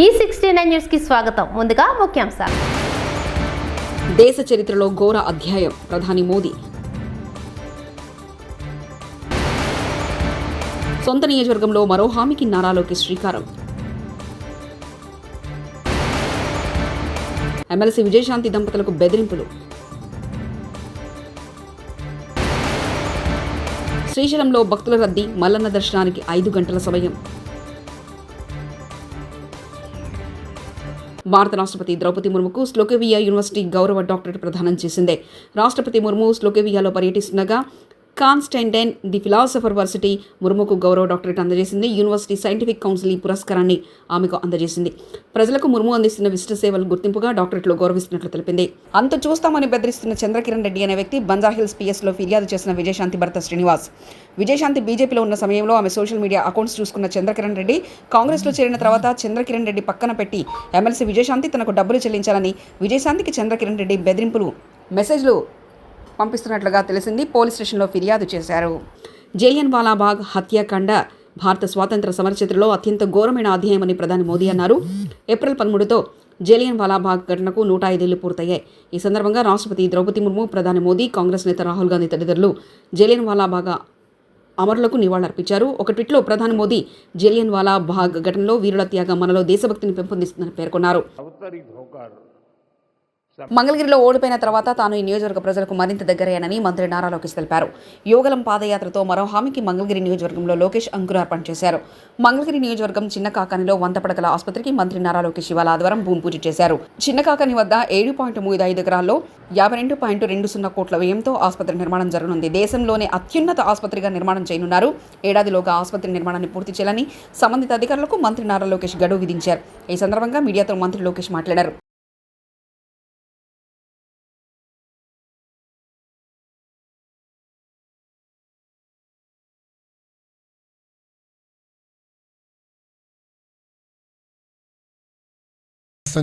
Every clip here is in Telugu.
E69 న్యూస్ కి స్వాగతం. ముందుగా ముఖ్యాంశాలు. దేశ చరిత్రలో ఘోర అధ్యాయం. ప్రధాని మోదీ సొంత నియోజకవర్గంలో మరో హామీకి నారా లోకేష్ శ్రీకారం. ఎమ్మెల్సీ విజయశాంతి దంపతులకు బెదిరింపులు. శ్రీశైలంలో భక్తుల రద్దీ, మల్లన్న దర్శనానికి 5 గంటల సమయం. భారత రాష్ట్రపతి ద్రౌపది ముర్ముకు స్లోవేకియా యూనివర్సిటీ గౌరవ డాక్టరేట్ ప్రదానం చేసింది. రాష్ట్రపతి ముర్ము స్లోవేకియాలో పర్యటిస్తుండగా కాన్స్టాంటైన్ ది ఫిలాసఫర్ వర్సిటీ ముర్ముకు గౌరవ డాక్టరేట్ అందజేసింది. యూనివర్సిటీ సైంటిఫిక్ కౌన్సిల్ ఈ పురస్కారాన్ని ఆమెకు అందజేసింది. ప్రజలకు ముర్ము అందిస్తున్న విశిష్ట సేవలు గుర్తింపుగా డాక్టరేట్లో గౌరవిస్తున్నట్లు తెలిపింది. అంత చూస్తామని బెదిరిస్తున్న చంద్రకిరణ్ రెడ్డి అనే వ్యక్తి బంజారాహిల్స్ పిఎస్లో ఫిర్యాదు చేసిన విజయశాంతి భర్త శ్రీనివాస్. విజయశాంతి బీజేపీలో ఉన్న సమయంలో ఆమె సోషల్ మీడియా అకౌంట్స్ చూసుకున్న చంద్రకిరణ్ రెడ్డి కాంగ్రెస్లో చేరిన తర్వాత చంద్రకిరణ్ రెడ్డి పక్కన పెట్టి ఎమ్మెల్సీ విజయశాంతి తనకు డబ్బులు చెల్లించాలని విజయశాంతికి చంద్రకిరణ్ రెడ్డి బెదిరింపులు మెసేజ్లు పంపిస్తున్నట్లుగా తెలిసింది. పోలీస్ స్టేషన్లో ఫిర్యాదు చేశారు. జలియన్వాలా బాగ్ హత్యాకాండ భారత స్వాతంత్ర సమరచరిత్రలో అత్యంత ఘోరమైన అధ్యాయమని ప్రధాని మోదీ అన్నారు. ఏప్రిల్ 13తో జలియన్వాలా బాగ్ ఘటనకు 105 ఏళ్లు పూర్తయ్యాయి. ఈ సందర్భంగా రాష్ట్రపతి ద్రౌపది ముర్ము, ప్రధాని మోదీ, కాంగ్రెస్ నేత రాహుల్ గాంధీ తదితరులు జలియన్వాలా బాగ్ అమరులకు నివాళులర్పించారు. ఒక ట్వీట్లో ప్రధాని మోదీ జలియన్వాలా బాగ్ ఘటనలో వీరుల త్యాగం మనలో దేశభక్తిని పెంపొందిస్తుందని పేర్కొన్నారు. మంగళగిరిలో ఓడిపోయిన తర్వాత తాను ఈ నియోజకవర్గ ప్రజలకు మరింత దగ్గరయ్యానని మంత్రి నారా లోకేష్ తెలిపారు. యోగలం పాదయాత్రతో మరో హామీకి మంగళగిరి నియోజకవర్గంలో లోకేష్ అంకురార్పణ చేశారు. మంగళగిరి నియోజకవర్గం చిన్న కాకానిలో 100 పడకల ఆసుపత్రికి మంత్రి నారా లోకేష్ ఇవాళ ఆదివారం భూమి పూజ చేశారు. చిన్న కాకాని వద్ద 7.35 ఎకరాల్లో 52.20 కోట్ల వ్యయంతో ఆసుపత్రి నిర్మాణం జరగనుంది. దేశంలోనే అత్యున్నత ఆసుపత్రిగా నిర్మాణం చేయనున్నారు. ఏడాదిలోగా ఆసుపత్రి నిర్మాణాన్ని పూర్తి చేయాలని సంబంధిత అధికారులకు మంత్రి నారా లోకేష్ గడువు విధించారు. ఈ సందర్భంగా మీడియాతో మంత్రి లోకేష్ మాట్లాడారు.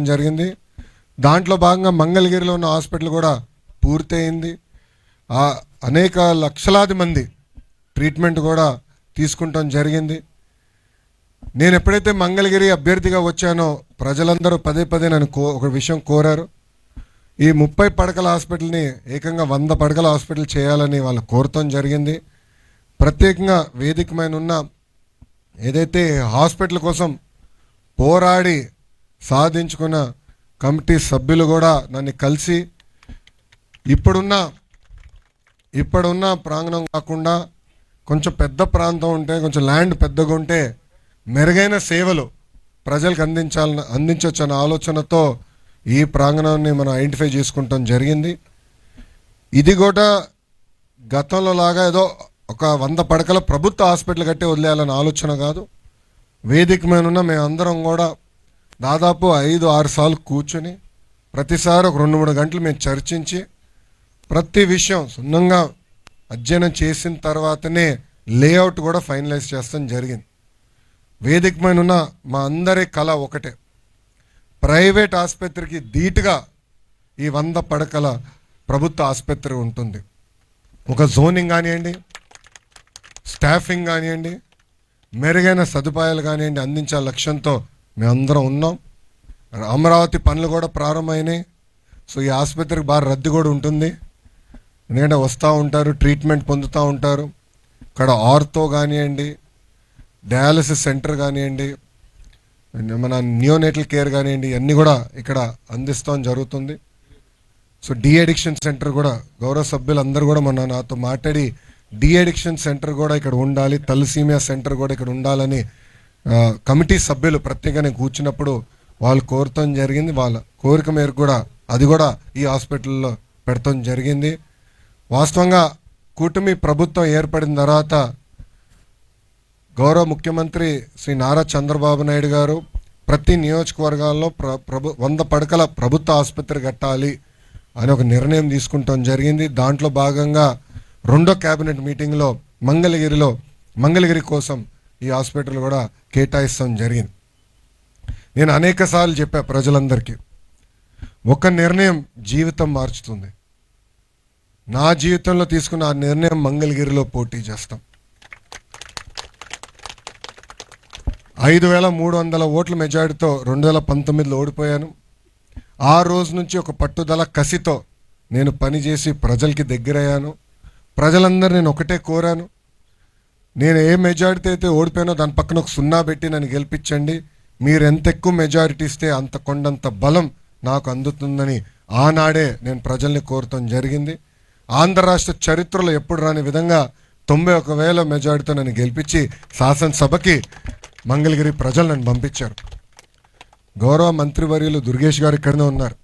జరిగింది. దాంట్లో భాగంగా మంగళగిరిలో ఉన్న హాస్పిటల్ కూడా పూర్తయింది. అనేక లక్షలాది మంది ట్రీట్మెంట్ కూడా తీసుకుంటాం జరిగింది. నేను ఎప్పుడైతే మంగళగిరి అభ్యర్థిగా వచ్చానో ప్రజలందరూ పదే నన్ను ఒక విషయం కోరారు. ఈ 30 పడకల హాస్పిటల్ని ఏకంగా 100 పడకల హాస్పిటల్ చేయాలని వాళ్ళు కోరటం జరిగింది. ప్రత్యేకంగా వేదికమైన ఉన్న ఏదైతే హాస్పిటల్ కోసం పోరాడి సాధించుకున్న కమిటీ సభ్యులు కూడా నన్ను కలిసి ఇప్పుడున్న ప్రాంగణం కాకుండా కొంచెం పెద్ద ప్రాంతం ఉంటే, కొంచెం ల్యాండ్ పెద్దగా ఉంటే మెరుగైన సేవలు ప్రజలకు అందించవచ్చు అనే ఆలోచనతో ఈ ప్రాంగణాన్ని మనం ఐడెంటిఫై చేసుకుంటాం జరిగింది. ఇది కూడా గతంలో లాగా ఏదో ఒక 100 పడకల ప్రభుత్వ హాస్పిటల్ కట్టి వదిలేయాలనే ఆలోచన కాదు. వేదిక మీద ఉన్న మేమందరం కూడా దాదాపు 5-6 సార్లు కూర్చొని ప్రతిసారి ఒక 2-3 గంటలు మేము చర్చించి ప్రతి విషయం సున్నంగా అధ్యయనం చేసిన తర్వాతనే లేఅవుట్ కూడా ఫైనలైజ్ చేస్తాం జరిగింది. వేదిక మీద ఉన్న మా అందరి కళ ఒకటే, ప్రైవేట్ ఆసుపత్రికి ధీటుగా ఈ 100 పడకల ప్రభుత్వ ఆసుపత్రి ఉంటుంది. ఒక జోనింగ్ కానివ్వండి, స్టాఫింగ్ కానివ్వండి, మెరుగైన సదుపాయాలు కానివ్వండి అందించే లక్ష్యంతో మేమందరం ఉన్నాం. అమరావతి పనులు కూడా ప్రారంభమైనాయి. సో ఈ ఆసుపత్రికి బాగా రద్దీ కూడా ఉంటుంది. ఎందుకంటే వస్తూ ఉంటారు, ట్రీట్మెంట్ పొందుతూ ఉంటారు. ఇక్కడ ఆర్థో కానివ్వండి, డయాలసిస్ సెంటర్ కానివ్వండి, మన నియోనేటల్ కేర్ కానివ్వండి, అన్నీ కూడా ఇక్కడ అందిస్తాం జరుగుతుంది. సో డీ అడిక్షన్ సెంటర్ కూడా గౌరవ సభ్యులు అందరూ కూడా మొన్న నాతో మాట్లాడి డీ అడిక్షన్ సెంటర్ కూడా ఇక్కడ ఉండాలి, తలసీమియా సెంటర్ కూడా ఇక్కడ ఉండాలని కమిటీ సభ్యులు ప్రత్యేకంగా కూర్చున్నప్పుడు వాళ్ళు కోరటం జరిగింది. వాళ్ళ కోరిక మేరకు కూడా అది కూడా ఈ హాస్పిటల్లో పెడతాం జరిగింది. వాస్తవంగా కూటమి ప్రభుత్వం ఏర్పడిన తర్వాత గౌరవ ముఖ్యమంత్రి శ్రీ నారా చంద్రబాబు నాయుడు గారు ప్రతి నియోజకవర్గాల్లో 100 పడకల ప్రభుత్వ ఆసుపత్రి కట్టాలి అని ఒక నిర్ణయం తీసుకుంటాం జరిగింది. దాంట్లో భాగంగా 2వ క్యాబినెట్ మీటింగ్లో మంగళగిరి కోసం ఈ హాస్పిటల్ కూడా కేటాయిస్తాం జరిగింది. నేను అనేక సార్లు చెప్పా ప్రజలందరికీ, ఒక నిర్ణయం జీవితం మార్చుతుంది. నా జీవితంలో తీసుకున్న ఆ నిర్ణయం మంగళగిరిలో పోటీ చేస్తాం. 5,300 ఓట్ల మెజారిటీతో 2019లో ఓడిపోయాను. ఆ రోజు నుంచి ఒక పట్టుదల కసితో నేను పనిచేసి ప్రజలకి దగ్గరయ్యాను. ప్రజలందరూ నేను ఒకటే కోరాను, నేను ఏ మెజారిటీ అయితే ఓడిపోయానో దాని పక్కన ఒక 0 పెట్టి నన్ను గెలిపించండి. మీరు ఎంత ఎక్కువ మెజారిటీ ఇస్తే అంత కొండంత బలం నాకు అందుతుందని ఆనాడే నేను ప్రజల్ని కోరటం జరిగింది. ఆంధ్ర రాష్ట్ర చరిత్రలో ఎప్పుడు రాని విధంగా 91,000 మెజారిటీతో నన్ను గెలిపించి శాసనసభకి మంగళగిరి ప్రజలు నన్ను పంపించారు. గౌరవ మంత్రివర్యులు దుర్గేష్ గారు ఇక్కడనే ఉన్నారు.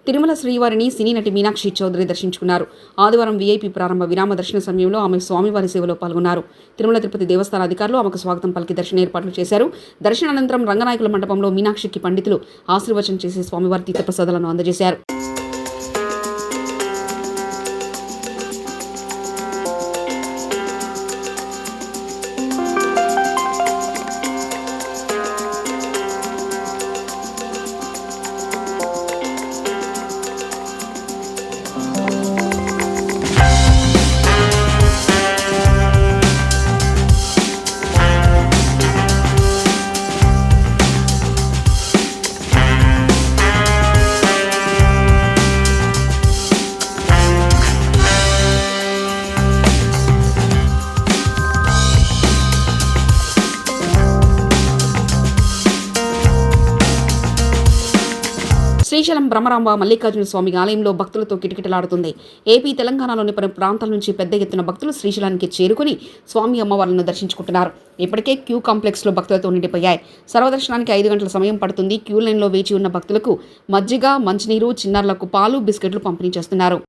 తిరుమల శ్రీవారిని సినీ నటి మీనాక్షి చౌదరి దర్శించుకున్నారు. ఆదివారం వీఐపీ ప్రారంభ విరామ దర్శన సమయంలో ఆమె స్వామివారి సేవలో పాల్గొన్నారు. తిరుమల తిరుపతి దేవస్థాన అధికారులు ఆమెకు స్వాగతం పలికి దర్శన ఏర్పాట్లు చేశారు. దర్శనానంతరం రంగనాయకుల మండపంలో మీనాక్షికి పండితులు ఆశీర్వచనం చేసి స్వామివారి తీర్థప్రసాదాలను అందజేశారు. శ్రీశైలం బ్రహ్మరాంబ మల్లికార్జున స్వామి ఆలయంలో భక్తులతో కిటకిటలాడుతుంది. ఏపీ, తెలంగాణలోని పలు ప్రాంతాల నుంచి పెద్ద ఎత్తున భక్తులు శ్రీశైలానికి చేరుకుని స్వామి అమ్మవార్లను దర్శించుకుంటున్నారు. ఇప్పటికే క్యూ కాంప్లెక్స్లో భక్తులతో నిండిపోయాయి. సర్వదర్శనానికి 5 గంటల సమయం పడుతుంది. క్యూ లైన్లో వేచి ఉన్న భక్తులకు మజ్జిగ, మంచినీరు, చిన్నారులకు పాలు, బిస్కెట్లు పంపిణీ చేస్తున్నారు.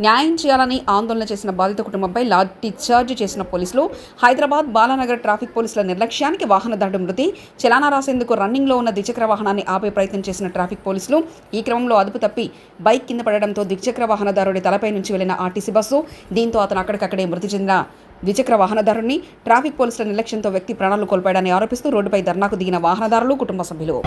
న్యాయం చేయాలని ఆందోళన చేసిన బాధిత కుటుంబంపై లాఠీ చార్జ్ చేసిన పోలీసులు. హైదరాబాద్ బాలానగర్ ట్రాఫిక్ పోలీసుల నిర్లక్ష్యానికి వాహనదారుడు మృతి. చలానా రాసేందుకు రన్నింగ్లో ఉన్న ద్విచక్ర వాహనాన్ని ఆపే ప్రయత్నం చేసిన ట్రాఫిక్ పోలీసులు ఈ క్రమంలో అదుపు తప్పి బైక్ కింద పడడంతో ద్విచక్ర వాహనదారుడి తలపై నుంచి వెళ్లిన ఆర్టీసీ బస్సు. దీంతో అతను అక్కడికక్కడే మృతి చెందిన ద్విచక్ర వాహనదారుడిని ట్రాఫిక్ పోలీసుల నిర్లక్ష్యంతో వ్యక్తి ప్రాణాలు కోల్పోయాడని ఆరోపిస్తూ రోడ్డుపై ధర్నాకు దిగిన వాహనదారులు, కుటుంబ సభ్యులు.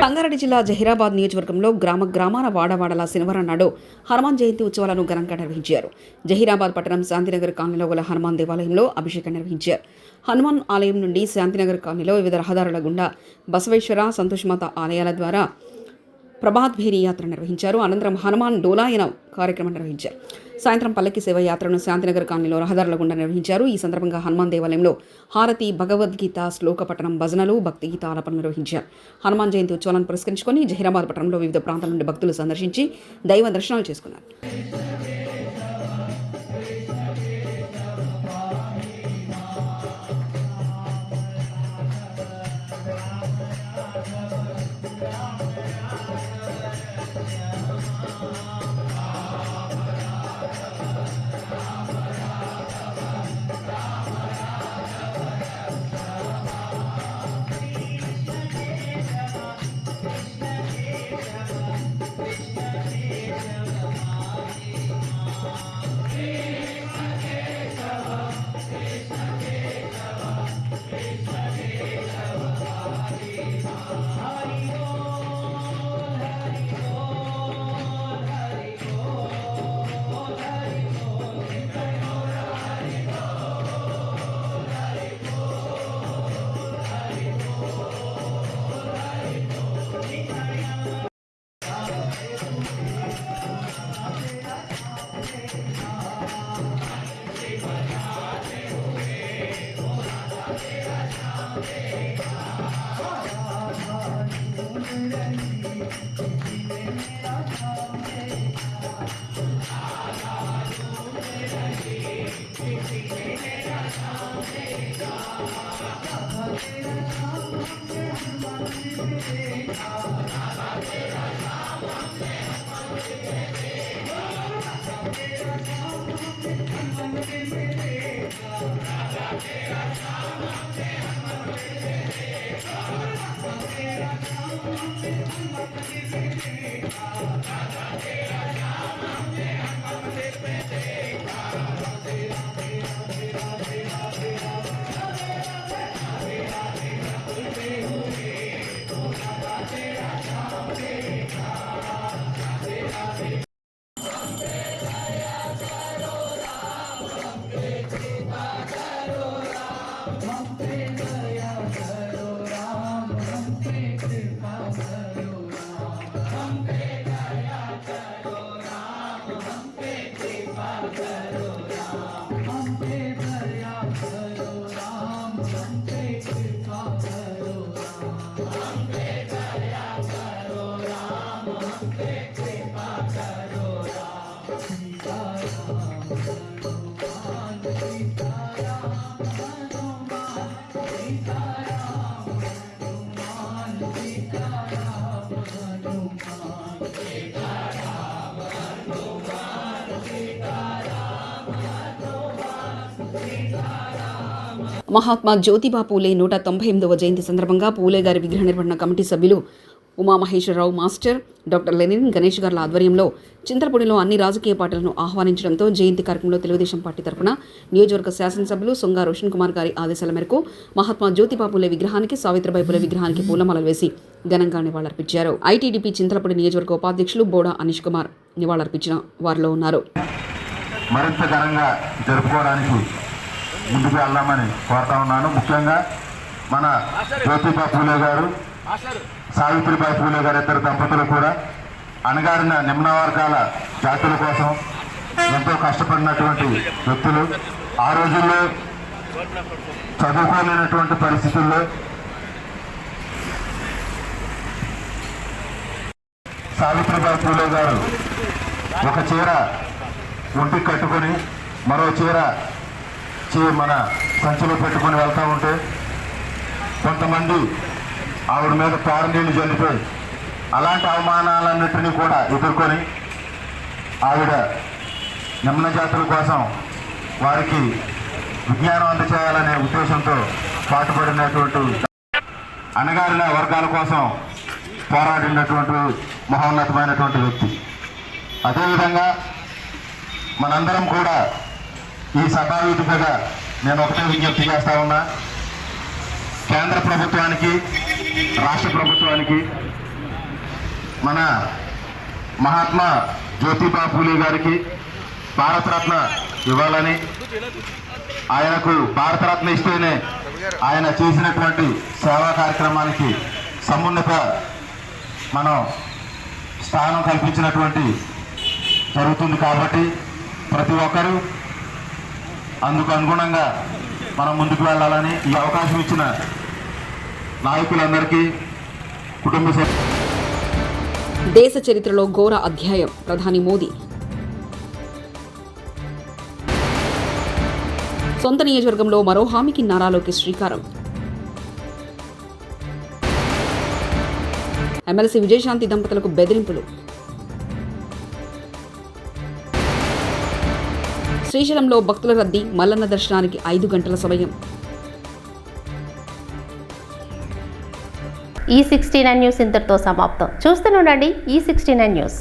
సంగారెడ్డి జిల్లా జహీరాబాద్ నియోజకవర్గంలో గ్రామాన వాడవాడల శనివారం నాడు హనుమాన్ జయంతి ఉత్సవాలను ఘనంగా నిర్వహించారు. జహీరాబాద్ పట్టణం శాంతినగర్ కాలనీలో గల హనుమాన్ దేవాలయంలో అభిషేకం నిర్వహించారు. హనుమాన్ ఆలయం నుండి శాంతినగర్ కాలనీలో వివిధ రహదారుల గుండా బసవేశ్వర, సంతోషమాత ఆలయాల ద్వారా ప్రభాత్ భేరీ యాత్ర నిర్వహించారు. అనంతరం హనుమాన్ డోలాయన కార్యక్రమం నిర్వహించారు. సాయంత్రం పల్లకి సేవ యాత్రను శాంతినగర్ కాలనీలో రహదారుల గుండా నిర్వహించారు. ఈ సందర్భంగా హనుమాన్ దేవాలయంలో హారతి, భగవద్గీత శ్లోక పఠనం, భజనలు, భక్తి గీత ఆలపన నిర్వహించారు. హనుమాన్ జయంతి ఉత్సవాలను పురస్కరించుకొని జహీరాబాద్ పట్టణంలో వివిధ ప్రాంతాల నుండి భక్తులు సందర్శించి దైవ దర్శనాలు చేసుకున్నారు. మహాత్మా జ్యోతిబా పూలే 198వ జయంతి సందర్భంగా పూలే గారి విగ్రహ నిర్వహణ కమిటీ సభ్యులు Umamaheswararao master, doctor Lenin Ganesh గార్ల ఆధ్వర్యంలో చింతలపూడిలో అన్ని రాజకీయ పార్టీలను ఆహ్వానించడంతో జయంతి కార్యక్రమంలో తెలుగుదేశం పార్టీ తరఫున నియోజకవర్గ శాసనసభ్యులు సొంగా రోషన్ కుమార్ గారి ఆదేశాల మేరకు మహాత్మా జ్యోతిబా పూలే విగ్రహానికి, సావిత్రిబాయి పూలే విగ్రహానికి పూలమాలలు వేసి ఘనంగా నివాళులర్పించారు. ఐటీడీపీ చింతలపూడి నియోజకవర్గ ఉపాధ్యక్షులు బోడా అనీష్ కుమార్ నివాళులర్పించిన వారిలో ఉన్నారు. మరింత ఘనంగా జరుపుకోవడానికి ముందుకు వెళ్దామని కోరుతా ఉన్నాను. ముఖ్యంగా మన జ్యోతిబా పూలే గారు, సావిత్రిబాయి పూలే గారు ఇద్దరు దంపతులు కూడా అణగారిన నిమ్న వర్గాల జాతుల కోసం ఎంతో కష్టపడినటువంటి వ్యక్తులు. ఆ రోజుల్లో చదువుకోలేనటువంటి పరిస్థితుల్లో సావిత్రిబాయి పూలే గారు ఒక చీర ఒంటికి కట్టుకొని మరో చీర మన సంచిలో పెట్టుకొని వెళ్తూ ఉంటే కొంతమంది ఆవిడ మీద పారనీళ్ళు జల్లిపోయి అలాంటి అవమానాలన్నింటినీ కూడా ఎదుర్కొని ఆవిడ నిమ్న జాతుల కోసం వారికి విజ్ఞానం అందచేయాలనే ఉద్దేశంతో పాటుపడినటువంటి అణగారిన వర్గాల కోసం పోరాడినటువంటి మహోన్నతమైనటువంటి వ్యక్తి. అదేవిధంగా మనందరం కూడా ఈ సభావేదికగా నేను ఒకటే విజ్ఞప్తి చేస్తా ఉన్నా, కేంద్ర ప్రభుత్వానికి, రాష్ట్ర ప్రభుత్వానికి మన మహాత్మా జ్యోతిబా పూలే గారికి భారతరత్న ఇవ్వాలని, ఆయనకు భారతరత్న ఇస్తేనే ఆయన చేసినటువంటి సేవా కార్యక్రమానికి సమున్నత మనం స్థానం కల్పించినటువంటి జరుగుతుంది. కాబట్టి ప్రతి ఒక్కరూ అందుకు అనుగుణంగా మనం ముందుకు వెళ్ళాలని ఈ అవకాశం ఇచ్చిన నాయకులందరికీ, కుటుంబ దేశ చరిత్రలో ఘోర అధ్యాయం. ప్రధాని మోదీ సొంత నియోజకవర్గంలో మరో హామీకి నారా లోకేష్ శ్రీకారం. ఎమ్మెల్సీ విజయశాంతి దంపతులకు బెదిరింపులు. శ్రీశైలంలో భక్తుల రద్దీ, మల్లన్న దర్శనానికి 5 గంటల సమయం. ఈ 69 న్యూస్ ఇంతటితో సమాప్తం. చూస్తూనే ఉండండి ఈ 69 న్యూస్.